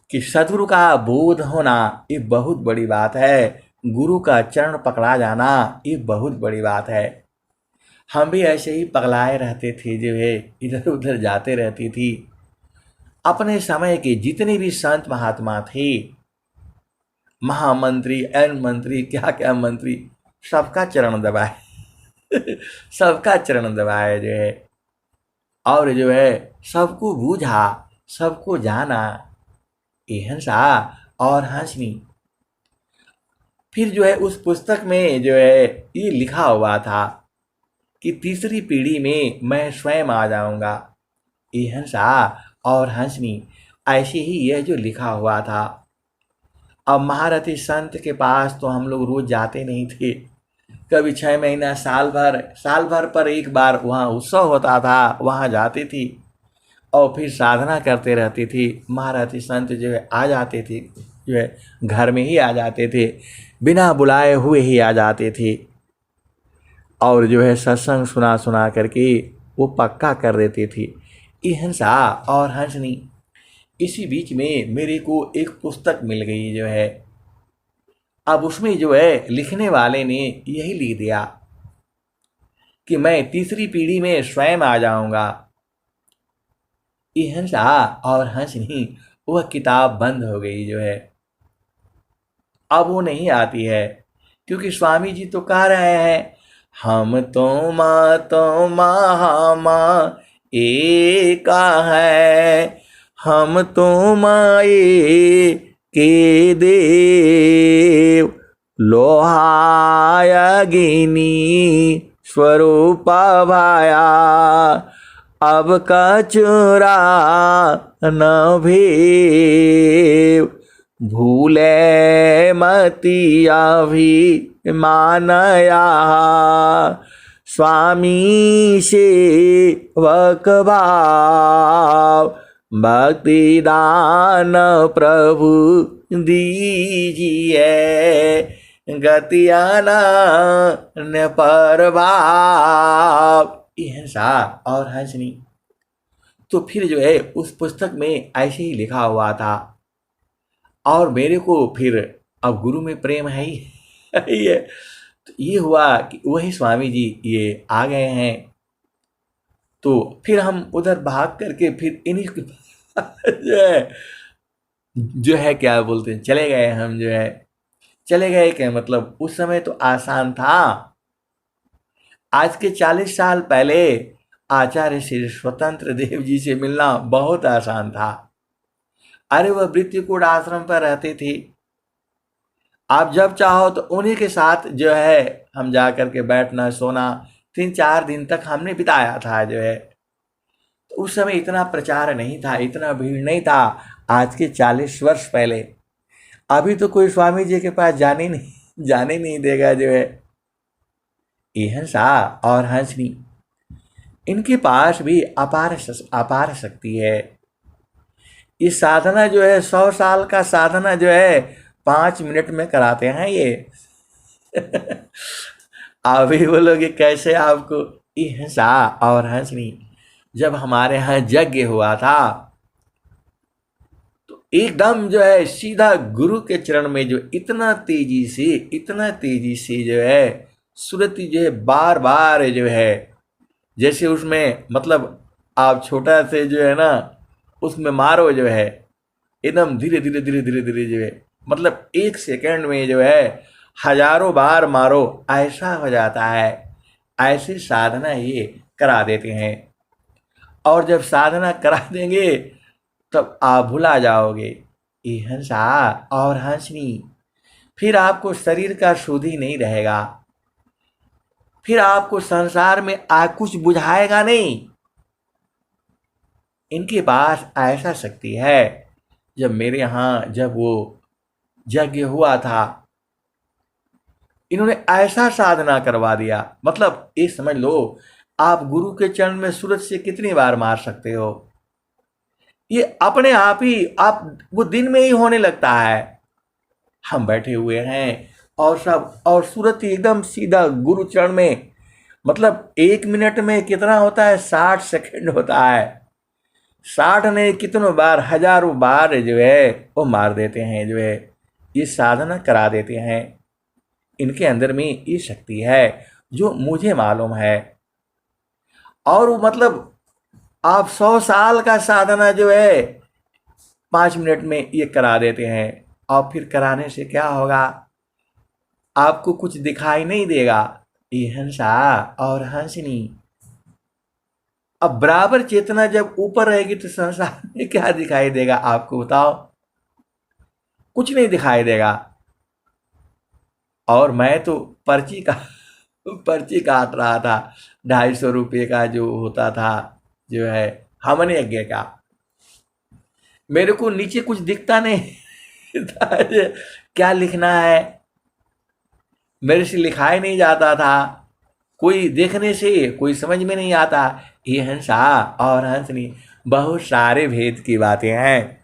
कि सदगुरु का बोध होना ये बहुत बड़ी बात है, गुरु का चरण पकड़ा जाना ये बहुत बड़ी बात है। हम भी ऐसे ही पगलाए रहते थे जो है, इधर उधर जाते रहती थी। अपने समय के जितने भी संत महात्मा थे, महामंत्री एन मंत्री क्या क्या मंत्री, सबका चरण दबाए सबका चरण दबाए जो है। और जो है सबको बूझा, सबको जाना। ये हंसा और हंसनी फिर जो है उस पुस्तक में जो है ये लिखा हुआ था कि तीसरी पीढ़ी में मैं स्वयं आ जाऊंगा। ये हंसा और हंसनी ऐसे ही यह जो लिखा हुआ था। अब महारथी संत के पास तो हम लोग रोज जाते नहीं थे, कभी 6 महीना साल भर पर एक बार वहाँ उत्सव होता था, वहाँ जाती थी और फिर साधना करते रहती थी। महारथी संत जो है आ जाते थे, जो है घर में ही आ जाते थे, बिना बुलाए हुए ही आ जाते थे और जो है सत्संग सुना करके वो पक्का कर देती थी। ये हंसा और हंसनी इसी बीच में मेरे को एक पुस्तक मिल गई जो है। अब उसमें जो है लिखने वाले ने यही लिख दिया कि मैं तीसरी पीढ़ी में स्वयं आ जाऊंगा। ये हंसा और हंसनी वह किताब बंद हो गई जो है। अब वो नहीं आती है, क्योंकि स्वामी जी तो कह रहे हैं हम तो महामा एका है, हम तो माए के देव, लोहाय अग्नि स्वरूप भाया, अब कचरा न भेव, भूले मति अभिमानया, स्वामी सेवक भाव, भक्ति दान प्रभु दीजिए, गति अनन्य परभाव। हंसा और हंसनी। तो फिर जो है उस पुस्तक में ऐसे ही लिखा हुआ था, और मेरे को फिर अब गुरु में प्रेम है ही है। तो ये हुआ कि वही स्वामी जी ये आ गए हैं। तो फिर हम उधर भाग करके फिर इन्हीं जो है क्या बोलते हैं, चले गए हम जो है। चले गए क्या मतलब, उस समय तो आसान था। आज के 40 साल पहले आचार्य श्री स्वतंत्र देव जी से मिलना बहुत आसान था। अरे वह वृत्तिकूट आश्रम पर रहते थे, आप जब चाहो तो उन्हीं के साथ जो है हम जा करके बैठना सोना 3-4 दिन तक हमने बिताया था जो है। तो उस समय इतना प्रचार नहीं था, इतना भीड़ नहीं था आज के 40 वर्ष पहले। अभी तो कोई स्वामी जी के पास जाने नहीं देगा जो है। ये हंसा और हंसनी, इनके पास भी अपार शक्ति है। ये साधना जो है 100 साल का साधना जो है 5 मिनट में कराते हैं ये। अभी बोलोगे कैसे आपको। ये हंसा और हंसनी, जब हमारे यहाँ यज्ञ हुआ था तो एकदम जो है सीधा गुरु के चरण में जो इतना तेजी से जो है सुरति जो है बार बार जो है, जैसे उसमें मतलब आप छोटा से जो है ना उसमें मारो जो है एकदम धीरे धीरे जो है, मतलब 1 सेकंड में जो है हजारों बार मारो ऐसा हो जाता है। ऐसी साधना ये करा देते हैं, और जब साधना करा देंगे तब आप भुला जाओगे। ये हंसा और हंसनी, फिर आपको शरीर का सुध ही नहीं रहेगा, फिर आपको संसार में कुछ बुझाएगा नहीं। इनके पास ऐसा शक्ति है। जब मेरे यहाँ जब वो यज्ञ हुआ था, इन्होंने ऐसा साधना करवा दिया, मतलब ये समझ लो आप गुरु के चरण में सूरज से कितनी बार मार सकते हो। ये अपने आप ही आप वो दिन में ही होने लगता है। हम बैठे हुए हैं और सब, और सूरज एकदम सीधा गुरु चरण में, मतलब 1 मिनट में कितना होता है 60 सेकंड होता है। 60 ने कितनों बार हजारों बार जो है वो मार देते हैं जो है। ये साधना करा देते हैं। इनके अंदर में ये शक्ति है जो मुझे मालूम है। और वो मतलब आप 100 साल का साधना जो है 5 मिनट में ये करा देते हैं। और फिर कराने से क्या होगा, आपको कुछ दिखाई नहीं देगा। ये हंसा और हंसनी, अब बराबर चेतना जब ऊपर रहेगी तो संसार में क्या दिखाई देगा आपको बताओ, कुछ नहीं दिखाई देगा। और मैं तो पर्ची काट रहा था, 250 रुपये का जो होता था जो है हमने यज्ञ का। मेरे को नीचे कुछ दिखता नहीं था क्या लिखना है, मेरे से लिखाई नहीं जाता था, कोई देखने से कोई समझ में नहीं आता। ये हंसा और हंसनी, बहुत सारे भेद की बातें हैं।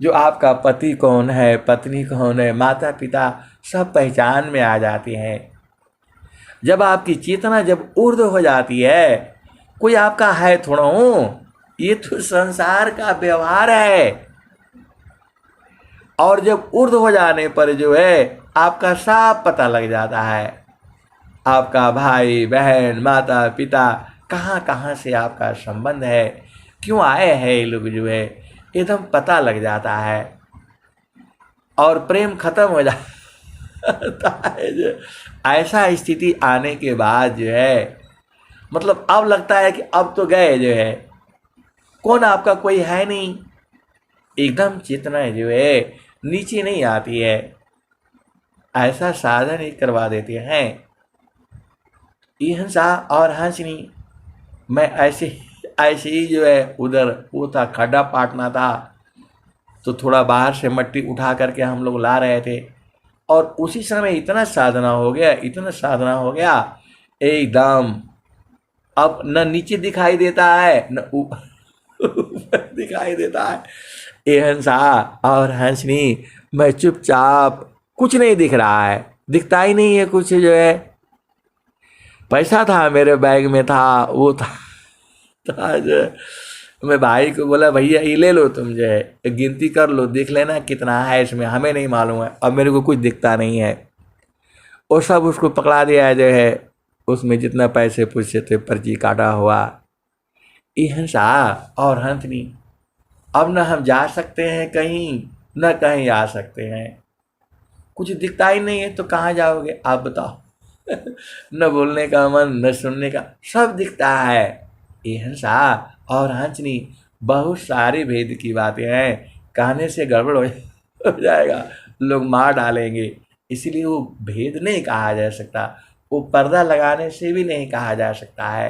जो आपका पति कौन है, पत्नी कौन है, माता पिता सब पहचान में आ जाती हैं। जब आपकी चेतना जब ऊर्ध्व हो जाती है, कोई आपका है थोड़ा हूँ, ये तो संसार का व्यवहार है। और जब ऊर्ध्व हो जाने पर जो है आपका साफ पता लग जाता है, आपका भाई बहन माता पिता कहाँ कहाँ से आपका संबंध है, क्यों आए हैं ये लोग, जो है एकदम पता लग जाता है और प्रेम खत्म हो जाता है। जो ऐसा स्थिति आने के बाद जो है मतलब अब लगता है कि अब तो गए, जो है कौन आपका कोई है नहीं, एकदम चेतना जो है नीचे नहीं आती है। ऐसा साधन ही करवा देते हैं। ये हंसा और हंसनी, मैं ऐसे ऐसे ही जो है उधर वो था खड्डा पाटना था, तो थोड़ा बाहर से मिट्टी उठा करके हम लोग ला रहे थे और उसी समय इतना साधना हो गया, इतना साधना हो गया एकदम। अब न नीचे दिखाई देता है न ऊपर दिखाई देता है। ये हंसा और हंसनी, मैं चुपचाप, कुछ नहीं दिख रहा है, दिखता ही नहीं है कुछ, जो है पैसा था मेरे बैग में था, वो था जो मैं भाई को बोला भैया ये ले लो, तुम जो है गिनती कर लो, देख लेना कितना है इसमें, हमें नहीं मालूम है, अब मेरे को कुछ दिखता नहीं है। और सब उसको पकड़ा दिया, जो है उसमें जितना पैसे पूछे थे पर्ची काटा हुआ। ये हंसा और हंसनी, अब न हम जा सकते हैं कहीं, न कहीं आ सकते हैं, कुछ दिखता ही नहीं है तो कहाँ जाओगे आप बताओ। न बोलने का मन न सुनने का, सब दिखता है। ये हंसा और हंसनी, बहुत सारी भेद की बातें हैं, कहने से गड़बड़ हो जाएगा, लोग मार डालेंगे, इसलिए वो भेद नहीं कहा जा सकता, वो पर्दा लगाने से भी नहीं कहा जा सकता है।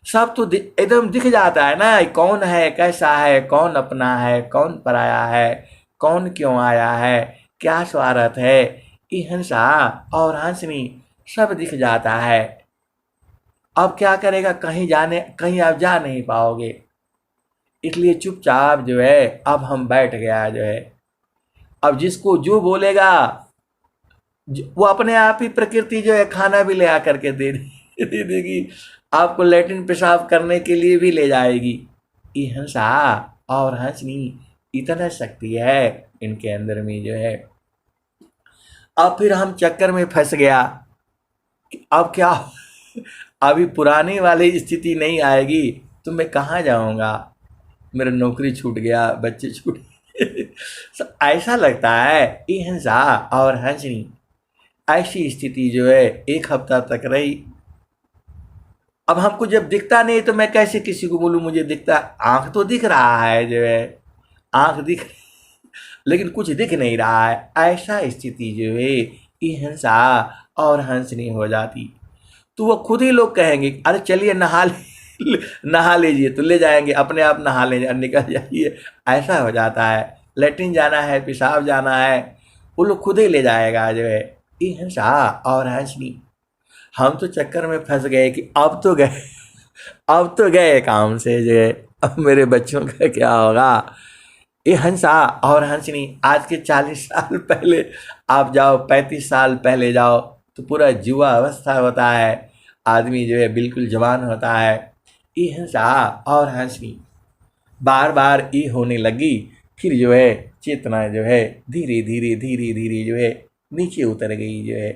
सब तो एकदम दिख जाता है ना, कौन है कैसा है, कौन अपना है कौन पराया है, कौन क्यों आया है, क्या स्वार्थ है। ये हंसा और हंसनी सब दिख जाता है। अब क्या करेगा, कहीं आप जा नहीं पाओगे, इसलिए चुपचाप जो है अब हम बैठ गया, जो है अब जिसको जो बोलेगा वो अपने आप ही प्रकृति जो है खाना भी ले आकर के दे देगी, आपको लैट्रिन पेशाब करने के लिए भी ले जाएगी। ये हंसा और हंसनी, इतना शक्ति है इनके अंदर में, जो है अब फिर हम चक्कर में फंस गया कि अब क्या अभी पुरानी वाली स्थिति नहीं आएगी तो मैं कहाँ जाऊँगा, मेरा नौकरी छूट गया, बच्चे छूट ऐसा लगता है। ये हंसा और हंसनी, ऐसी स्थिति जो है 1 हफ्ता तक रही। अब हमको जब दिखता नहीं तो मैं कैसे किसी को बोलूँ मुझे दिखता, आँख तो दिख रहा है, जो है आँख दिख लेकिन कुछ दिख नहीं रहा है। ऐसा स्थिति जो है ये हंसा और हंसनी हो जाती, तो वो खुद ही लोग कहेंगे अरे चलिए नहा लीजिए, तो ले जाएंगे अपने आप, नहा ले निकल जाइए, ऐसा हो जाता है। लैट्रिन जाना है पेशाब जाना है, वो लोग खुद ही ले जाएगा, जो है ये हंसा और हंसनी। हम तो चक्कर में फंस गए कि अब तो गए काम से, जो है अब मेरे बच्चों का क्या होगा। ये हंसा और हंसनी, आज के 40 साल पहले आप जाओ, 35 साल पहले जाओ तो पूरा युवा अवस्था होता है, आदमी जो है बिल्कुल जवान होता है। ये हंसा और हंसनी बार बार ये होने लगी, फिर जो है चेतना जो है धीरे धीरे जो है नीचे उतर गई, जो है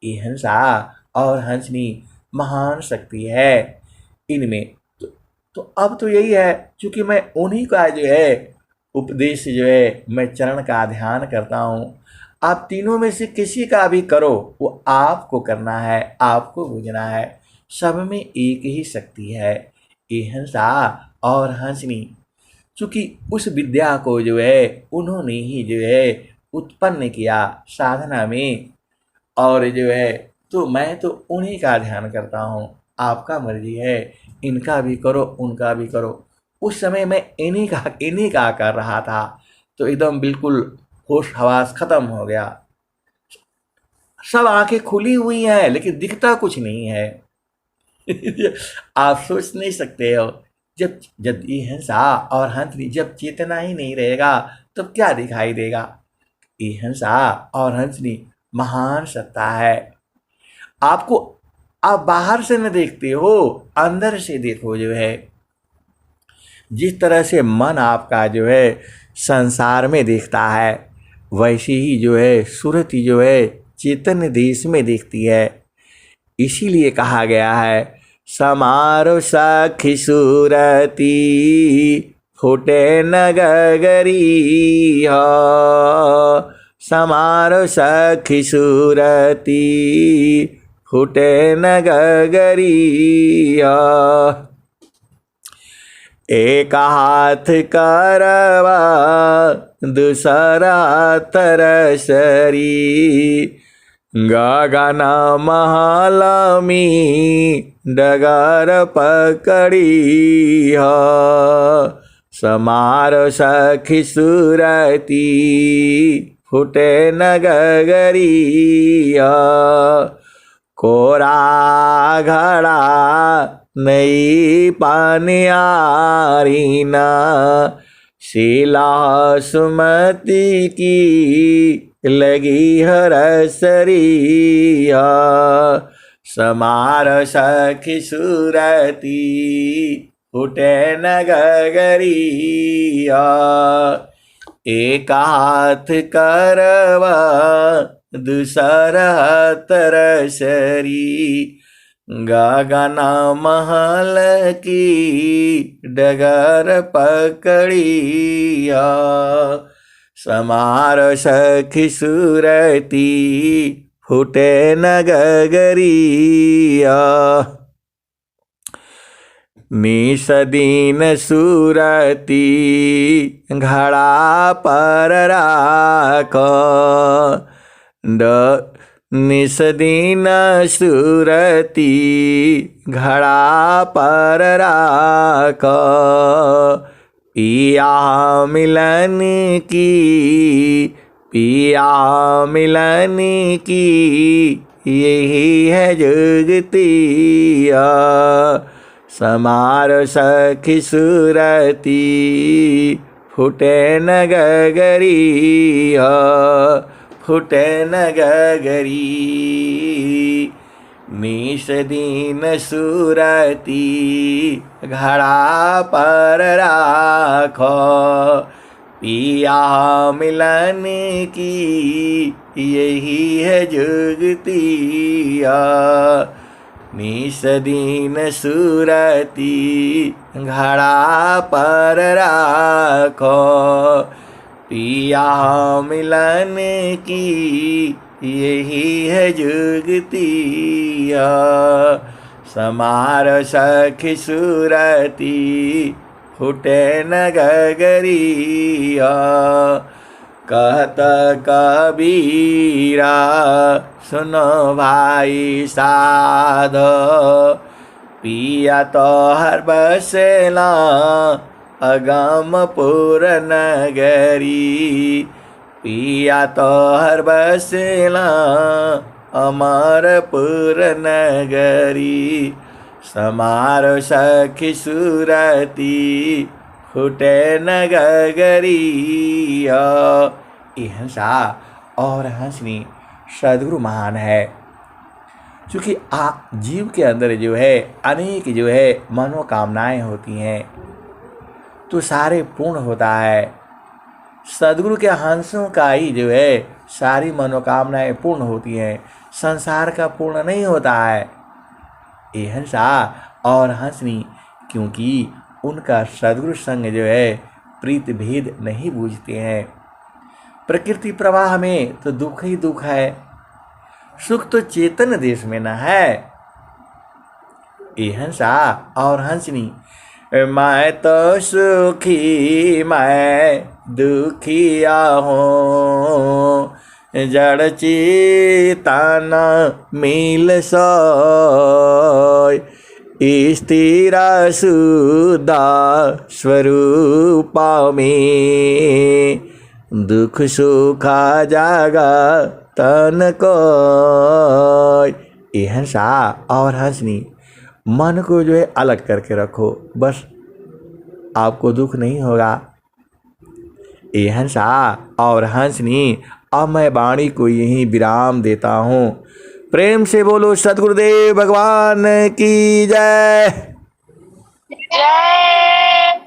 ये हंसा और हंसनी महान शक्ति है इनमें। तो अब तो यही है, क्योंकि मैं उन्हीं का जो है उपदेश, जो है मैं चरण का ध्यान करता हूँ। आप तीनों में से किसी का भी करो, वो आपको करना है, आपको बुझना है, सब में एक ही शक्ति है, ये हंसा और हंसनी। चूँकि उस विद्या को जो है उन्होंने ही जो है उत्पन्न किया साधना में, और जो है तो मैं तो उन्हीं का ध्यान करता हूँ, आपका मर्जी है, इनका भी करो उनका भी करो। उस समय मैं इन्हीं का कर रहा था, तो एकदम बिल्कुल होश हवास खत्म हो गया, सब आंखें खुली हुई हैं लेकिन दिखता कुछ नहीं है। आप सोच नहीं सकते हो, जब जब ये हंसा और हंसनी, जब चेतना ही नहीं रहेगा तब क्या दिखाई देगा। ये हंसा और हंसनी महान सत्ता है। आपको, आप बाहर से न देखते हो, अंदर से देखो, जो है जिस तरह से मन आपका जो है संसार में देखता है, वैसे ही जो है सुरति जो है चैतन्य देश में दिखती है। इसीलिए कहा गया है समारो साखी सुरती फूटे न गगरी हो। समारो सखी सुरती फूटे न गगरी हो। एक हाथ करवा दूसरा तरसरी गगन महलमी डगर पकड़ी हो। समार सखी सुरती फूटे न गगरी हो। कोरा घड़ा नई पानी आरीना शीला सुमति की लगी हरसरिया। समार सखी सुरती फूटे न गगरिया। एक हाथ करवा दूसरा तरसरी गगन महल की डगर पकड़िया। समार सखी सुरती फूटे न गगरिया। निसदीन सुरती घड़ा पर राख निसदीन सुरती घड़ा पर राख। पिया मिलन की पिया मिलन की यही है जुगतिया। समार सखी सुरती फूटे न गगरिया। फूटे न गगरी निसदीन सुरती घड़ा पर राखो। पिया मिलन की यही है जुगतिया। निसदीन सुरती घड़ा पर राखो। पिया मिलन की यही है जुगतिया। समार सखी सुरती फूटे न गगरिया। कहत कबीरा सुनो भाई साध। पिया तो हर बसेला अगमपुर नगरी। पिया तो हर बसेला अमरपुर नगरी। समार सखी सुरती फूटे न गगरिया। हंसा और हंसनी सदगुरु महान है। क्योंकि जीव के अंदर जो है अनेक जो है मनोकामनाएं होती हैं तो सारे पूर्ण होता है। सदगुरु के हंसों का ही जो है सारी मनोकामनाएं पूर्ण होती हैं। संसार का पूर्ण नहीं होता है। ये हंसा और हंसनी क्योंकि उनका सदगुरु संग जो है प्रीत भेद नहीं बूझते हैं। प्रकृति प्रवाह में तो दुख ही दुख है। सुख तो चेतन देश में न है। ये हंसा और हंसनी मैं तो सुखी मैं दुखिया हूँ। जड़ चेतन मिल सोय स्थिरा सुधा स्वरूपा में। दुख सुखा जागा तन को। ये हंसा और हंसनी मन को जो है अलग करके रखो, बस आपको दुख नहीं होगा। ये हंसा और हंसनी अब मैं वाणी को यहीं विराम देता हूँ। प्रेम से बोलो सद्गुरुदेव भगवान की जय। जय।